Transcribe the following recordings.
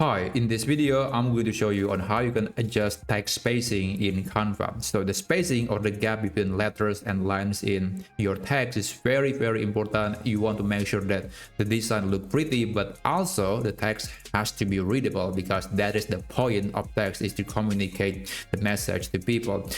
Hi, in this video, I'm going to show you on how you can adjust text spacing in Canva. So the spacing or the gap between letters and lines in your text is very important. You want to make sure that the design look pretty, but also the text has to be readable, because that is the point of text, is to communicate the message to people.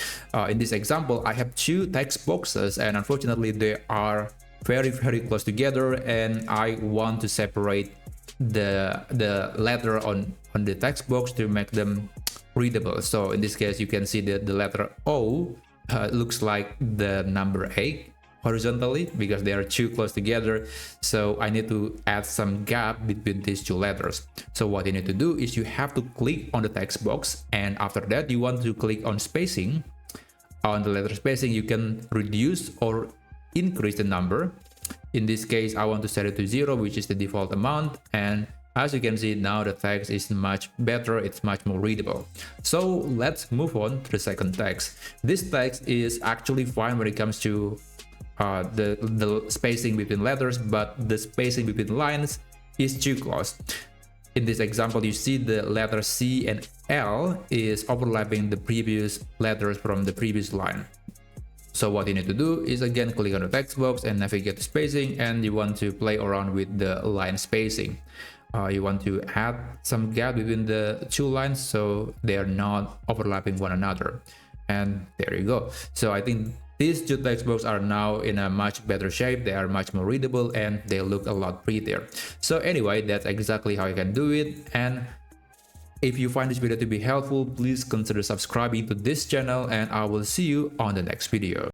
In this example, I have two text boxes, and unfortunately they are very close together, and I want to separate the letter on the text box to make them readable. So in this case, you can see that the letter O looks like the number 8 horizontally, because they are too close together. So I need to add some gap between these two letters. So what you need to do is you have to click on the text box, and after that you want to click on spacing. On the letter spacing, you can reduce or increase the number. In this case, I want to set it to 0, which is the default amount, and as you can see now, the text is much better, it's much more readable. So let's move on to the second text. This text is actually fine when it comes to the spacing between letters, but the spacing between lines is too close. In this example, you see the letter C and L is overlapping the previous letters from the previous line. So what you need to do is again click on the text box and navigate to spacing, and you want to play around with the line spacing. You want to add some gap between the two lines so they are not overlapping one another. And there you go. So I think these two text boxes are now in a much better shape. They are much more readable and they look a lot prettier. So anyway, that's exactly how you can do it. And if you find this video to be helpful, please consider subscribing to this channel, and I will see you on the next video.